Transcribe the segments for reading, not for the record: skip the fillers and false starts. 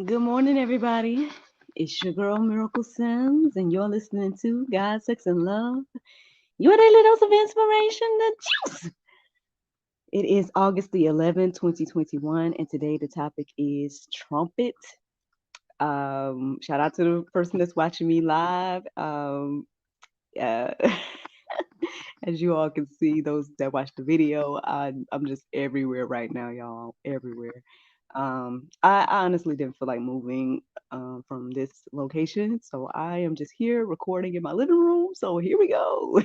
Good morning, everybody. It's your girl Miracle Sims, and you're listening to God, Sex, and Love. Your daily dose of inspiration, the juice. It is August the 11th, 2021, and today the topic is Trumpet. Shout out to the person that's watching me live. Uh, as you all can see, those that watch the video, I'm just everywhere right now, y'all. Everywhere. I honestly didn't feel like moving from this location, so I am just here recording in my living room. So here we go.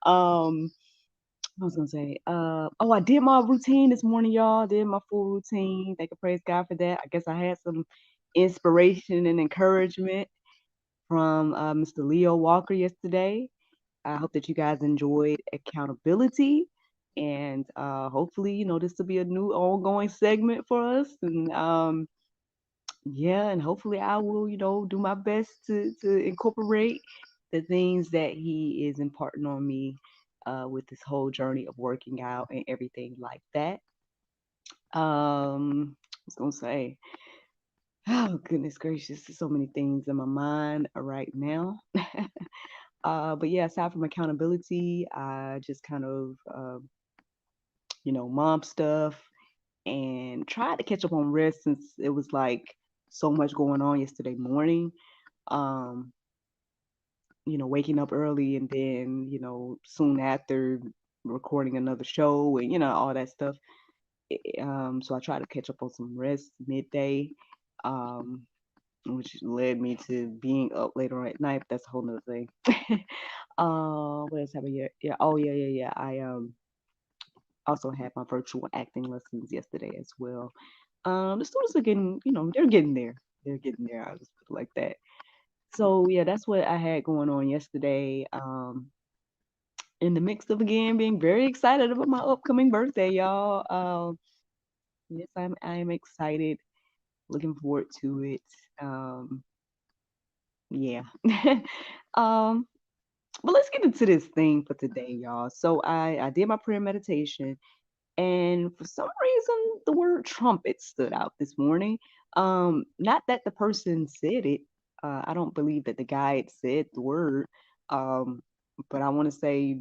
um, I was gonna say, I did my routine this morning, y'all. Did my full routine. Thank and praise God for that. I guess I had some inspiration and encouragement from Mr. Leo Walker yesterday. I hope that you guys enjoyed accountability. And hopefully, this will be a new ongoing segment for us. And yeah, and hopefully I will, do my best to incorporate the things that he is imparting on me with this whole journey of working out and everything like that. I was gonna say, oh goodness gracious, there's so many things in my mind right now. But yeah, aside from accountability, I just kind of, mom stuff and tried to catch up on rest since it was like so much going on yesterday morning. Um, waking up early and then, soon after recording another show and, all that stuff. So I tried to catch up on some rest midday, um, which led me to being up later on at night. But that's a whole nother thing. What else happened here? Yeah. Oh, yeah, yeah, yeah. I also had my virtual acting lessons yesterday as well. The students are getting, they're getting there. They're getting there. I'll just put it like that. So yeah, that's what I had going on yesterday. In the mix of again being very excited about my upcoming birthday, y'all. Yes, I am excited. Looking forward to it. Um, yeah. um, but let's get into this thing for today, y'all. So I did my prayer meditation, and for some reason the word trumpet stood out this morning. Not that the person said it. I don't believe that the guy had said the word. Um, but I want to say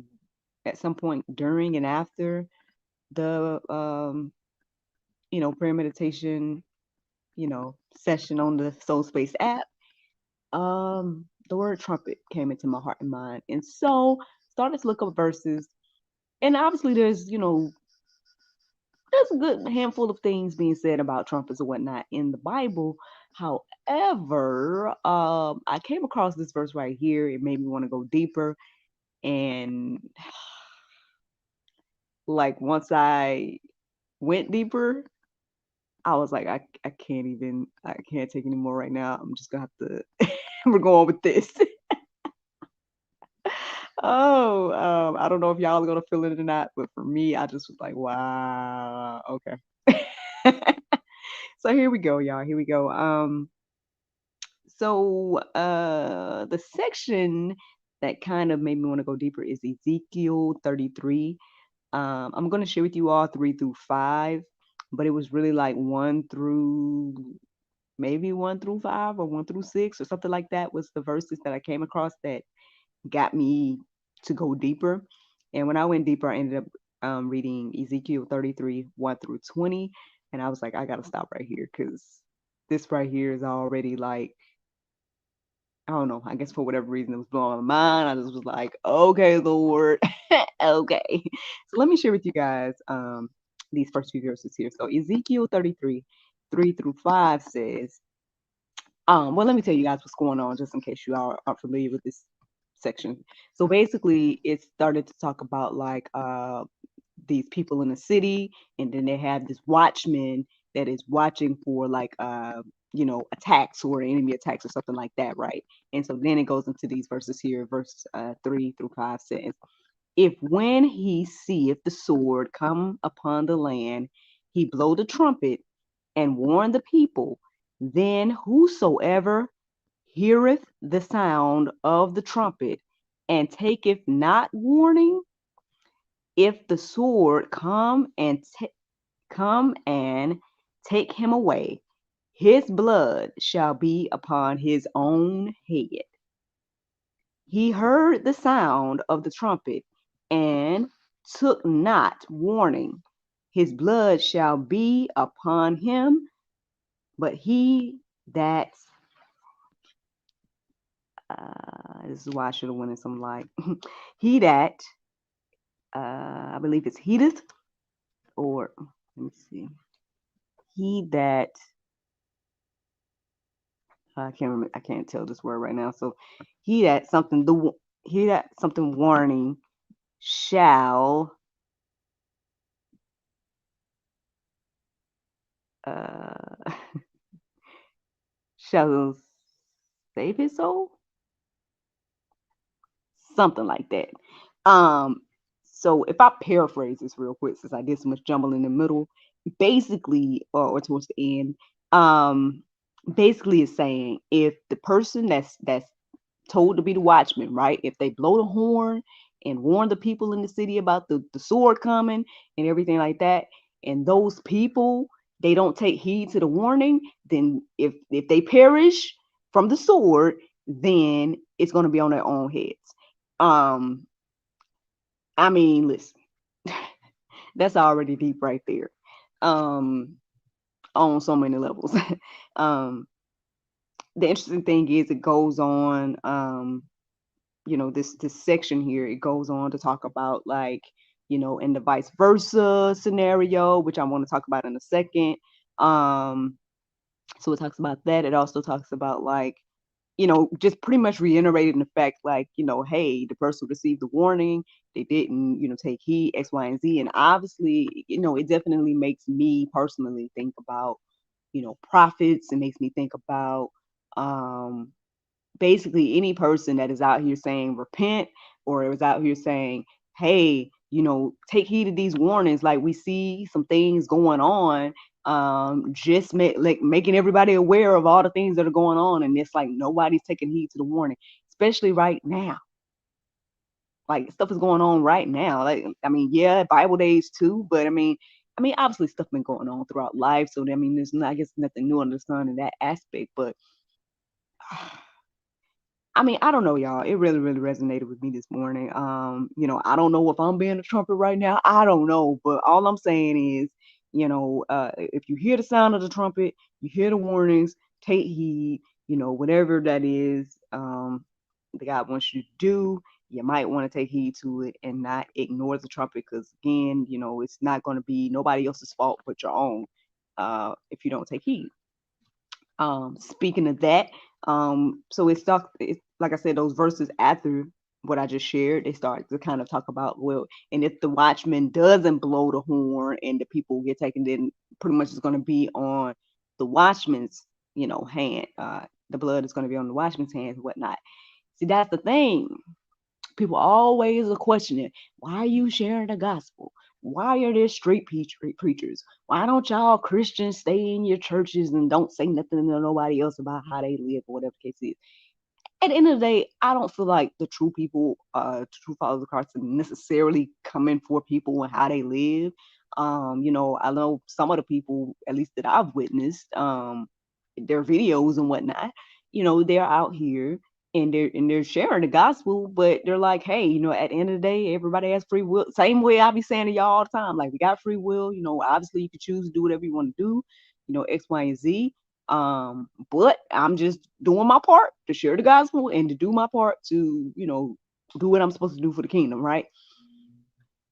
at some point during and after the prayer meditation, session on the Soul Space app, the word trumpet came into my heart and mind. And so started to look up verses. And obviously there's a good handful of things being said about trumpets and whatnot in the Bible. However, I came across this verse right here. It made me want to go deeper. And like once I went deeper, I was like, I can't take any more right now. I'm just gonna have to, we're going with this. Oh, I don't know if y'all are gonna feel it or not, but for me, I just was like, wow, okay. So here we go, y'all. Here we go. The section that kind of made me want to go deeper is Ezekiel 33. I'm gonna share with you all 3 through 5, but it was really like maybe 1 through 5 or 1 through 6 or something like that was the verses that I came across that got me to go deeper. And when I went deeper, I ended up reading Ezekiel 33, 1 through 20. And I was like, I got to stop right here because this right here is already like, I don't know, I guess for whatever reason it was blowing my mind. I just was like, okay, Lord, okay. So let me share with you guys these first few verses here. So Ezekiel 33, 3 through 5 says, well, let me tell you guys what's going on just in case you all aren't familiar with this section. So basically, it started to talk about like these people in the city, and then they have this watchman that is watching for like attacks or enemy attacks or something like that, right? And so then it goes into these verses here, verse 3 through 5 says, if when he seeth the sword come upon the land, he blow the trumpet and warn the people, then whosoever heareth the sound of the trumpet and taketh not warning, if the sword come and take him away, his blood shall be upon his own head. He heard the sound of the trumpet and took not warning. His blood shall be upon him, but he that this is why I should have went in some light. He that I believe it's heateth, or let me see. He that I can't remember. I can't tell this word right now. So he that something warning shall uh shall save his soul, something like that. Um, so if I paraphrase this real quick, since I did so much jumble in the middle, basically, or towards the end, um, basically is saying if the person that's told to be the watchman, right? If they blow the horn and warn the people in the city about the sword coming and everything like that, and those people they don't take heed to the warning, then if they perish from the sword, then it's going to be on their own heads. Um, I mean, listen, that's already deep right there. Um, on so many levels. um, the interesting thing is it goes on. This section here, it goes on to talk about like, in the vice versa scenario, which I want to talk about in a second. So it talks about that. It also talks about like, just pretty much reiterating the fact like, hey, the person received the warning, they didn't, take heed, X, Y, and Z. And obviously, it definitely makes me personally think about, prophets. It makes me think about basically any person that is out here saying repent, or is out here saying, hey, take heed of these warnings. Like we see some things going on, just making everybody aware of all the things that are going on, and it's like nobody's taking heed to the warning, especially right now. Like stuff is going on right now. Like, I mean, yeah, Bible days too, but I mean, obviously stuff been going on throughout life. So I mean, there's not, I guess, nothing new under the sun in that aspect. But I mean, I don't know, y'all. It really, really resonated with me this morning. I don't know if I'm being a trumpet right now. I don't know, but all I'm saying is, if you hear the sound of the trumpet, you hear the warnings, take heed. Whatever that is, that God wants you to do, you might want to take heed to it and not ignore the trumpet, because again, it's not going to be nobody else's fault but your own, if you don't take heed. Speaking of that, so it's like I said, those verses after what I just shared, they start to kind of talk about, well, and if the watchman doesn't blow the horn and the people get taken, then pretty much it's going to be on the watchman's, hand. The blood is going to be on the watchman's hands and whatnot. See, that's the thing. People always are questioning, why are you sharing the gospel? Why are there street preachers? Why don't y'all Christians stay in your churches and don't say nothing to nobody else about how they live, or whatever the case is? At the end of the day, I don't feel like the true people, true followers of Christ, are necessarily coming for people and how they live. I know some of the people, at least that I've witnessed, their videos and whatnot, they're out here and they're sharing the gospel, but they're like, hey, at the end of the day, everybody has free will. Same way I be saying to y'all all the time, like we got free will. Obviously you can choose to do whatever you want to do, X, Y, and Z. But I'm just doing my part to share the gospel and to do my part to, do what I'm supposed to do for the kingdom, right?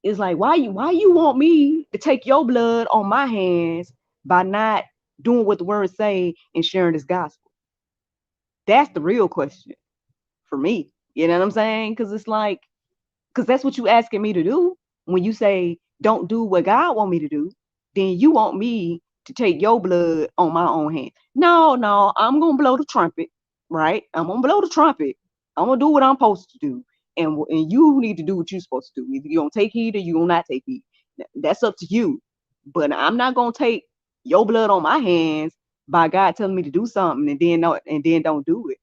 It's like, why you want me to take your blood on my hands by not doing what the word say and sharing this gospel? That's the real question for me. You know what I'm saying? Because it's like, because that's what you asking me to do. When you say don't do what God want me to do, then you want me to take your blood on my own hand. No, I'm gonna blow the trumpet, right? I'm gonna blow the trumpet. I'm gonna do what I'm supposed to do, and you need to do what you're supposed to do. Either you gonna take heed or you gonna not take heed. That's up to you. But I'm not gonna take your blood on my hands by God telling me to do something and then don't do it.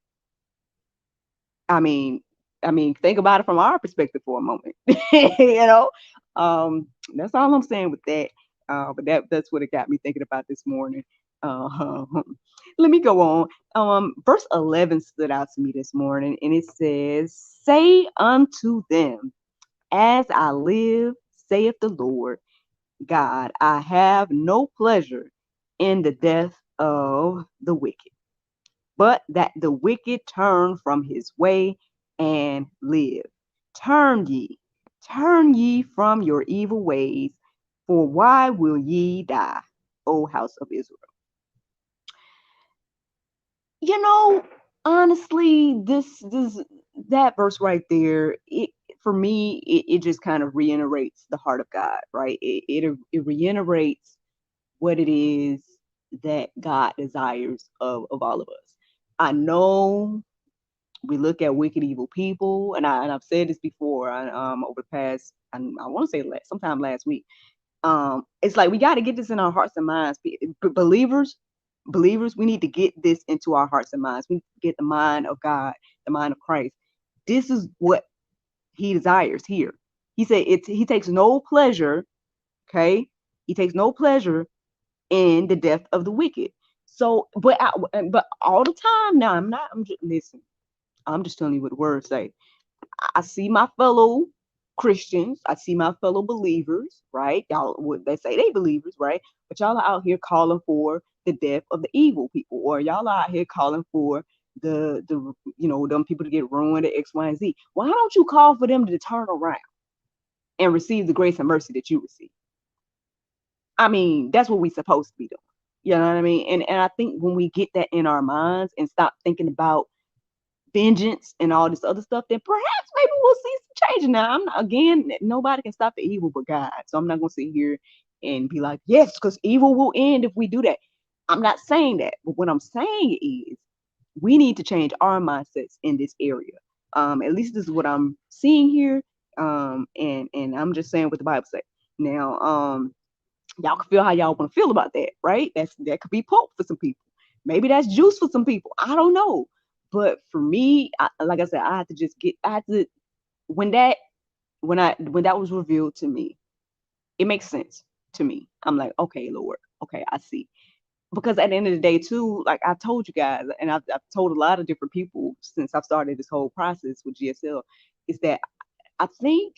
I mean, think about it from our perspective for a moment. you know, that's all I'm saying with that. But that's what it got me thinking about this morning. Uh, let me go on. Verse 11 stood out to me this morning, and it says, "Say unto them, as I live, saith the Lord God, I have no pleasure in the death of the wicked, but that the wicked turn from his way and live. Turn ye, turn ye from your evil ways, for why will ye die, O house of Israel?" You know, honestly, this that verse right there, it for me, it just kind of reiterates the heart of God, right? It reiterates what it is that God desires of all of us. I know we look at wicked, evil people, and I've said this before. Over the past, I want to say sometime last week. It's like we got to get this in our hearts and minds. Believers, we need to get this into our hearts and minds. We get the mind of God, the mind of Christ. This is what He desires here. He said He takes no pleasure. Okay, He takes no pleasure in the death of the wicked. So, but all the time now, I'm not. I'm just listen. I'm just telling you what the words say. I see my fellow Christians, I see my fellow believers, right? Y'all, what they say they believers, right? But y'all are out here calling for the death of the evil people, or y'all are out here calling for the them people to get ruined at X, Y, and Z. Why don't you call for them to turn around and receive the grace and mercy that you receive? I mean, that's what we're supposed to be doing. You know what I mean? And I think when we get that in our minds and stop thinking about vengeance and all this other stuff, then perhaps maybe we'll see some change. Now, I'm not, again, nobody can stop the evil but God. So I'm not gonna sit here and be like, yes, because evil will end if we do that. I'm not saying that, but what I'm saying is we need to change our mindsets in this area. At least this is what I'm seeing here. And I'm just saying what the Bible says. Now, y'all can feel how y'all want to feel about that, right? That could be pulp for some people. Maybe that's juice for some people. I don't know. But for me, like I said, I had to just get. I had to when that when that was revealed to me, it makes sense to me. I'm like, okay, Lord, okay, I see. Because at the end of the day, too, like I told you guys, and I've told a lot of different people since I've started this whole process with GSL, is that I think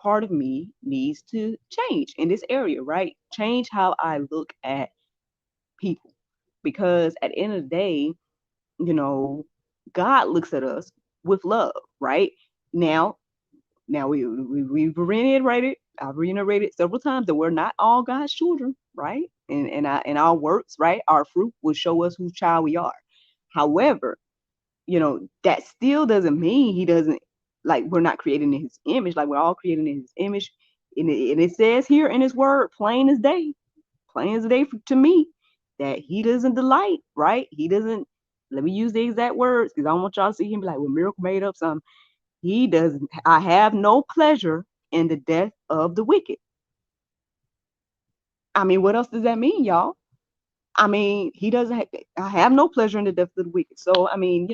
part of me needs to change in this area, right? Change how I look at people. Because at the end of the day, you know, God looks at us with love, right? Now, we've reiterated, I've reiterated several times that we're not all God's children, right? And our works, right? Our fruit will show us whose child we are. However, that still doesn't mean He doesn't, like, we're not created in His image. Like, we're all created in His image. And it says here in His word, plain as day to me, that He doesn't delight, right? He doesn't, let me use the exact words because I don't want y'all to see Him be like, well, Miracle made up something. He doesn't, I have no pleasure in the death of the wicked. I mean, what else does that mean, y'all? I mean, He doesn't, I have no pleasure in the death of the wicked. So, I mean,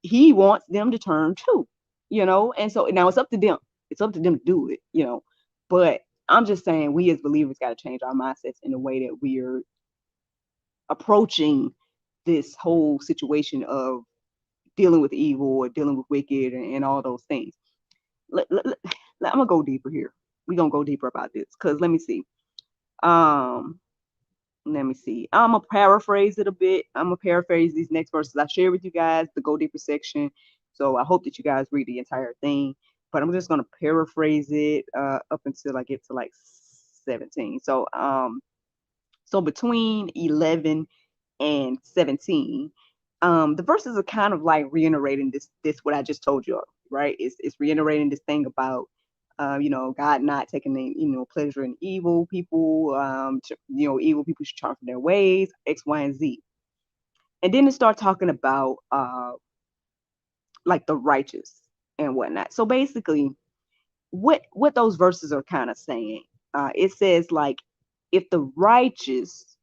He wants them to turn too, and so now it's up to them. It's up to them to do it. But I'm just saying we as believers got to change our mindsets in the way that we're approaching this whole situation of dealing with evil or dealing with wicked and all those things. I'm gonna go deeper here. We're gonna go deeper about this because um let me see. I'm gonna paraphrase it a bit. I'm gonna paraphrase these next verses I share with you guys, the go deeper section. So I hope that you guys read the entire thing, but I'm just gonna paraphrase it up until I get to like 17. So between 11 and 17, the verses are kind of like reiterating this what I just told you, right? It's reiterating this thing about God not taking any, pleasure in evil people. Evil people should turn from their ways, X, Y, and Z. And then it start talking about like the righteous and whatnot. So basically, what those verses are kind of saying, it says like if the righteous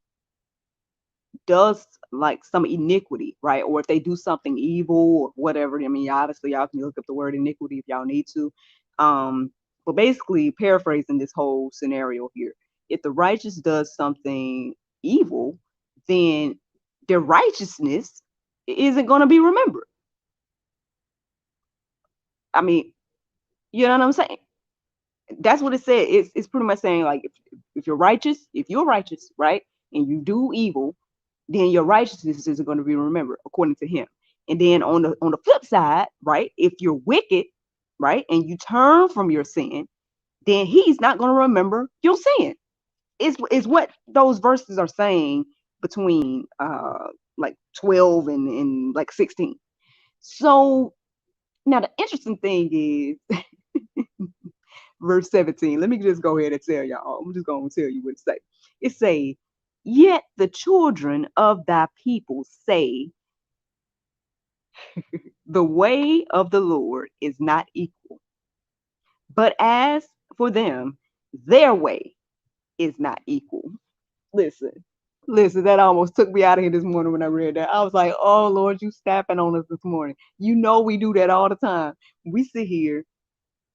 does like some iniquity, right? Or if they do something evil or whatever. I mean, obviously, y'all can look up the word iniquity if y'all need to. But basically, paraphrasing this whole scenario here, if the righteous does something evil, then their righteousness isn't going to be remembered. I mean, you know what I'm saying? That's what it said. It's pretty much saying like if you're righteous, right, and you do evil, then your righteousness isn't going to be remembered according to him. And then on the flip side, right, if you're wicked, right, and you turn from your sin, then he's not going to remember your sin. Is what those verses are saying between like 12 and like 16. So now the interesting thing is verse 17. Let me just go ahead and tell y'all. I'm just going to tell you what it say. It say, yet the children of thy people say, the way of the Lord is not equal. But as for them, their way is not equal. Listen, listen, that almost took me out of here this morning when I read that. I was like, oh, Lord, you snapping on us this morning. You know we do that all the time. We sit here,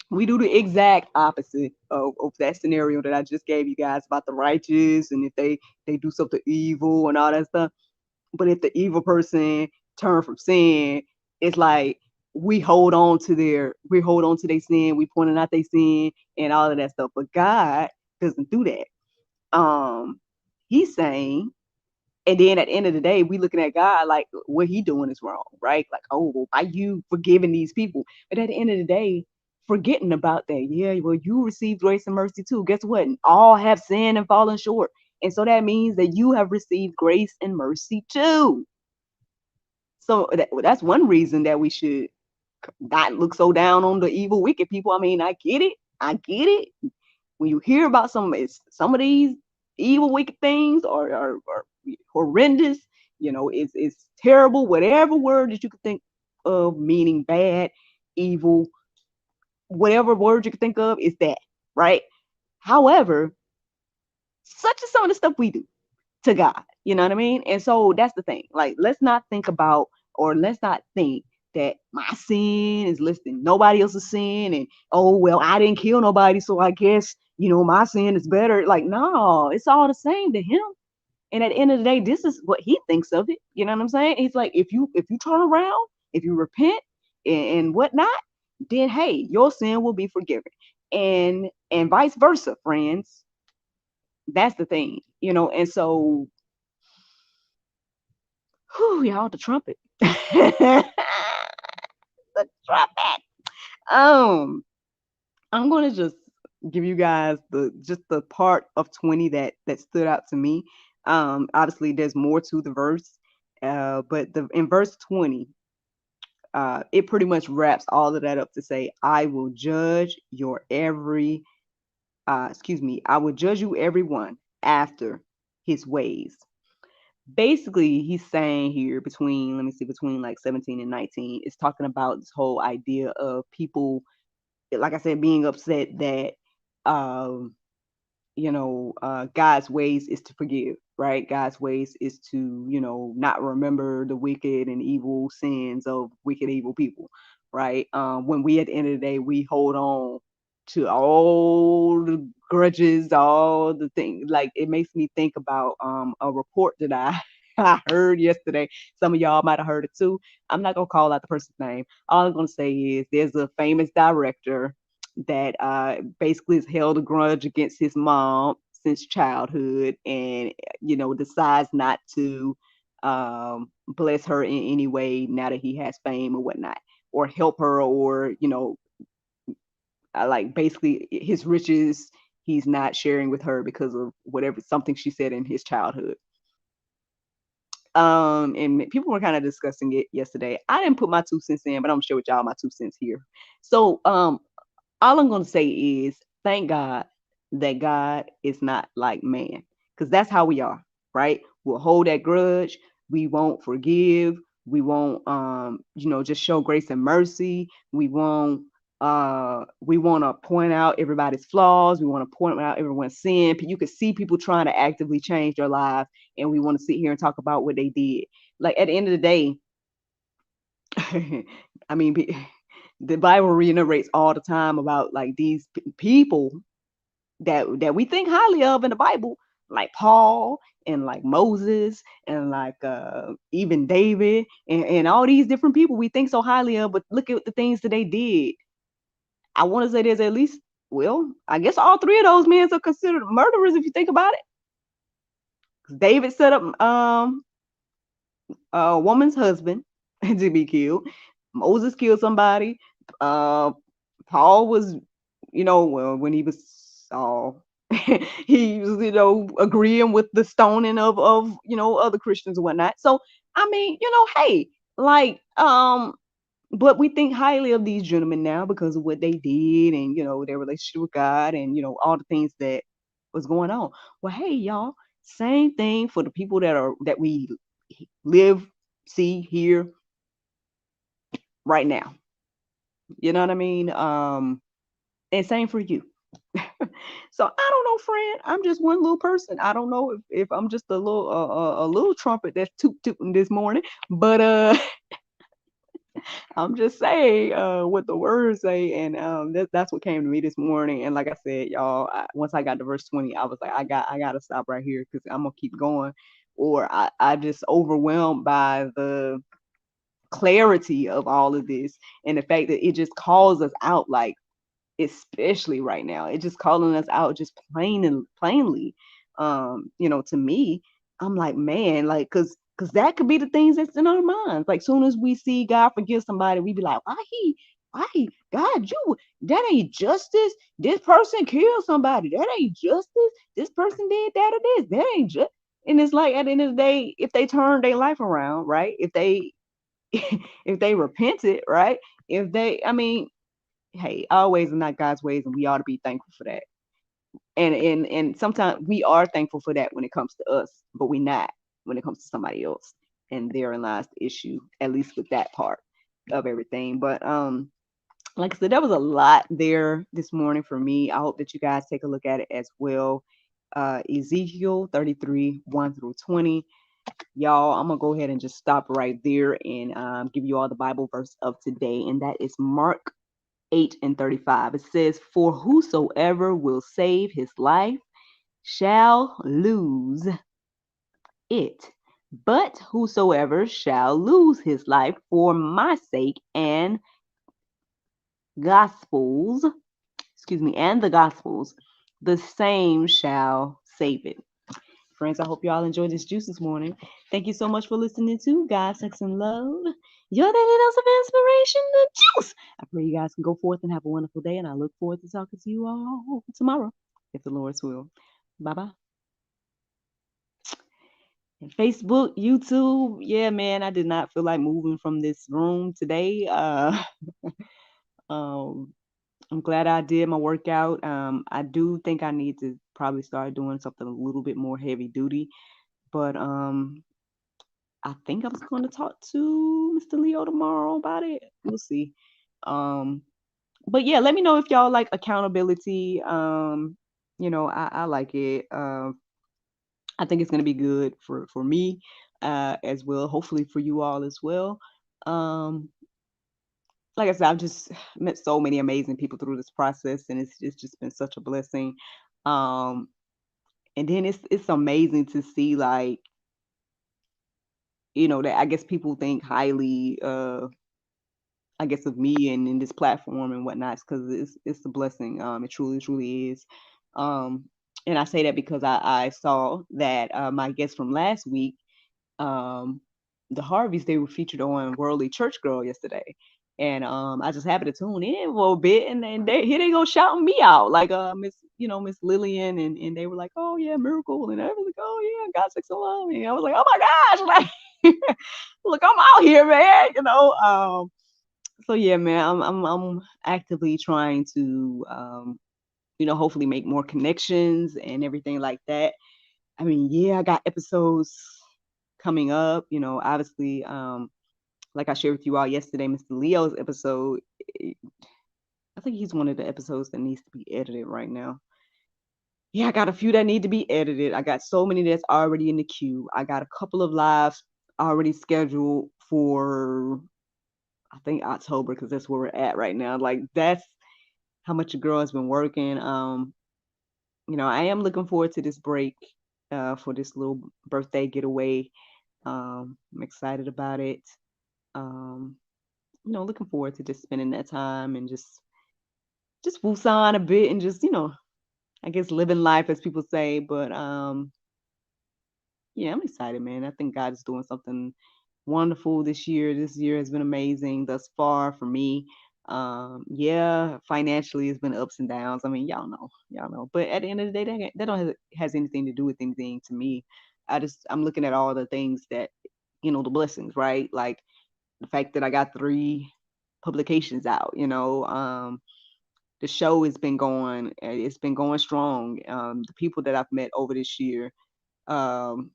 we do the exact opposite of that scenario that I just gave you guys about the righteous and if they do something evil and all that stuff. But if the evil person turn from sin, it's like we hold on to their sin, we pointing out their sin and all of that stuff. But God doesn't do that. He's saying, and then at the end of the day, we looking at God like what he doing is wrong, right? Like, oh, well, why you forgiving these people? But at the end of the day, forgetting about that, yeah, well, you receive grace and mercy too. Guess what? All have sinned and fallen short. And so that means that you have received grace and mercy too. So that's one reason that we should not look so down on the evil, wicked people. I mean, I get it. I get it. When you hear about some of these evil, wicked things are horrendous, it's terrible. Whatever word that you could think of meaning bad, evil, whatever word you could think of is that, right? However, such as some of the stuff we do to God. You know what I mean? And so that's the thing. Like, let's not think about or let's not think that my sin is less than nobody else's sin. And, oh, well, I didn't kill nobody. So I guess, my sin is better. Like, no, it's all the same to him. And at the end of the day, this is what he thinks of it. You know what I'm saying? He's like, if you turn around, if you repent and whatnot, then hey, your sin will be forgiven. And vice versa, friends. That's the thing, and so y'all, the trumpet. The trumpet. Um, I'm gonna just give you guys the part of 20 that stood out to me. Obviously there's more to the verse, but in verse 20, it pretty much wraps all of that up to say, I will judge I will judge you everyone after his ways. Basically he's saying here between like 17 and 19, it's talking about this whole idea of people, like I said, being upset that um God's ways is to forgive, right? God's ways is to, not remember the wicked and evil sins of wicked, evil people, right? When we, at the end of the day, we hold on to all the grudges, all the things. Like, it makes me think about a report that I heard yesterday. Some of y'all might have heard it too. I'm not gonna call out the person's name. All I'm gonna say is there's a famous director that basically has held a grudge against his mom since childhood, and decides not to bless her in any way now that he has fame or whatnot, or help her, or like basically his riches he's not sharing with her because of whatever, something she said in his childhood. And people were kind of discussing it yesterday. I didn't put my 2 cents in, but I'm sure with y'all my 2 cents here. So all I'm going to say is thank God that God is not like man, because that's how we are, right? We'll hold that grudge. We won't forgive. We won't, just show grace and mercy. We won't, we want to point out everybody's flaws. We want to point out everyone's sin. You could see people trying to actively change their lives, and we want to sit here and talk about what they did. Like, at the end of the day, I mean, the Bible reiterates all the time about like these people that we think highly of in the Bible, like Paul and like Moses and like even David and all these different people we think so highly of, but look at the things that they did. I want to say there's at least, well, I guess all three of those men are considered murderers if you think about it. David set up a woman's husband to be killed. Moses killed somebody. Paul was, well, when he was Saul, he was, agreeing with the stoning of other Christians and whatnot. So I mean, hey, like but we think highly of these gentlemen now because of what they did and their relationship with God and all the things that was going on. Well, hey, y'all, same thing for the people that we live, see, hear right now. You know what I mean? And same for you. So I don't know, friend. I'm just one little person. I don't know if I'm just a little trumpet that's tooting this morning, but I'm just saying what the words say, and that's what came to me this morning. And like I said, y'all, once I got to verse 20, I was like, I gotta stop right here because I'm gonna keep going, or I just overwhelmed by the clarity of all of this and the fact that it just calls us out, like especially right now, it just calling us out just plainly. To me, I'm like, man, like, cause that could be the things that's in our minds. Like, soon as we see God forgive somebody, we be like, why, God, that ain't justice. This person killed somebody. That ain't justice. This person did that or this. That ain't just. And it's like, at the end of the day, if they turn their life around, right? If they if they repented, right? If they, I mean, hey, our ways are not God's ways, and we ought to be thankful for that. And sometimes we are thankful for that when it comes to us, but we're not when it comes to somebody else. And therein lies the issue, at least with that part of everything. But like I said, there was a lot there this morning for me. I hope that you guys take a look at it as well. Ezekiel 33, 1 through 20. Y'all, I'm gonna go ahead and just stop right there and give you all the Bible verse of today, and that is Mark 8:35. It says, "For whosoever will save his life shall lose it, but whosoever shall lose his life for my sake and gospels, and the gospels, the same shall save it." Friends, I hope y'all enjoyed this juice this morning. Thank you so much for listening to God, Sex, and Love. Your daily dose of inspiration, the juice. I pray you guys can go forth and have a wonderful day, and I look forward to talking to you all tomorrow, if the Lord's will. Bye-bye. And Facebook, YouTube, yeah, man, I did not feel like moving from this room today. Um, I'm glad I did my workout. I do think I need to probably start doing something a little bit more heavy duty, but I think I was going to talk to Mr. Leo tomorrow about it. We'll see. But yeah, let me know if y'all like accountability. I like it. I think it's gonna be good for me as well. Hopefully for you all as well. Um, like I said, I've just met so many amazing people through this process, and it's just been such a blessing. Um, and then it's amazing to see, like, that I guess people think highly I guess of me and in this platform and whatnot, because it's a blessing. It truly is. Um, and I say that because I saw that my guest from last week, um, the Harveys, they were featured on Worldly Church Girl yesterday. And I just happened to tune in a little bit, and then here they go shouting me out, like Miss Lillian, and they were like, "Oh yeah, Miracle," and I was like, "Oh yeah, God, Sex, and Love," and I was like, "Oh my gosh, like, look, I'm out here, man." So yeah, man, I'm actively trying to hopefully make more connections and everything like that. I mean, yeah, I got episodes coming up, obviously, like I shared with you all yesterday, Mr. Leo's episode, I think he's one of the episodes that needs to be edited right now. Yeah, I got a few that need to be edited. I got so many that's already in the queue. I got a couple of lives already scheduled for, I think, October, because that's where we're at right now. Like, that's how much your girl has been working. I am looking forward to this break. for this little birthday getaway. I'm excited about it. Um, looking forward to just spending that time and just woosah a bit and just, I guess living life as people say. But yeah, I'm excited, man. I think God is doing something wonderful this year. This year has been amazing thus far for me. Yeah, financially it's been ups and downs. I mean, y'all know. But at the end of the day, that don't has anything to do with anything to me. I'm looking at all the things that, the blessings, right? Like the fact that I got 3 publications out. The show has been going. It's been going strong. The people that I've met over this year. Um,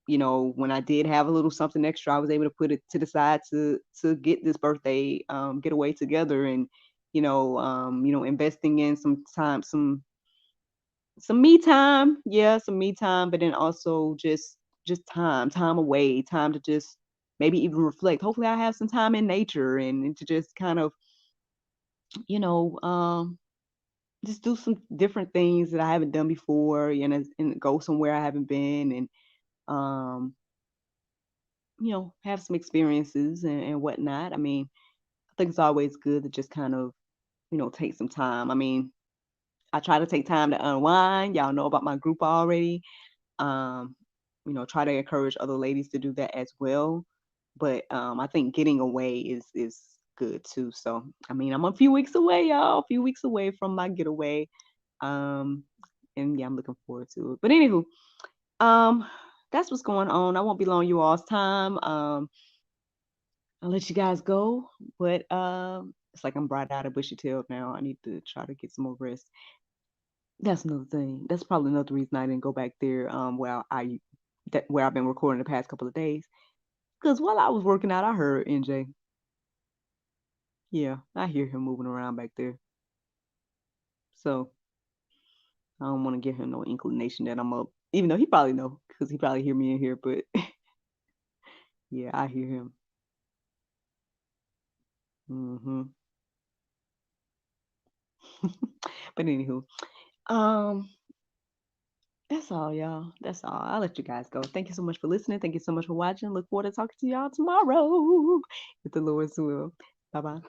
when I did have a little something extra, I was able to put it to the side to get this birthday getaway together, and investing in some time, some me time, yeah, some me time, but then also just time away, time to just maybe even reflect. Hopefully, I have some time in nature and to just kind of you know just do some different things that I haven't done before, and go somewhere I haven't been, and um have some experiences and whatnot. I mean, I think it's always good to just kind of, take some time. I mean, I try to take time to unwind. Y'all know about my group already. Um, try to encourage other ladies to do that as well. But I think getting away is good too. So I mean, I'm a few weeks away, y'all. A few weeks away from my getaway. Um, and yeah, I'm looking forward to it. But anywho, um, that's what's going on. I won't be long you all's time. I'll let you guys go, but it's like I'm bright out of bushy tail now. I need to try to get some more rest. That's another thing. That's probably another reason I didn't go back there. Where I've been recording the past couple of days. Because while I was working out, I heard NJ. Yeah, I hear him moving around back there. So I don't want to give him no inclination that I'm up. Even though he probably know, because he probably hear me in here. But yeah, I hear him. Hmm. But anywho, um, that's all, y'all. That's all. I'll let you guys go. Thank you so much for listening. Thank you so much for watching. Look forward to talking to y'all tomorrow with the Lord's will. Bye bye.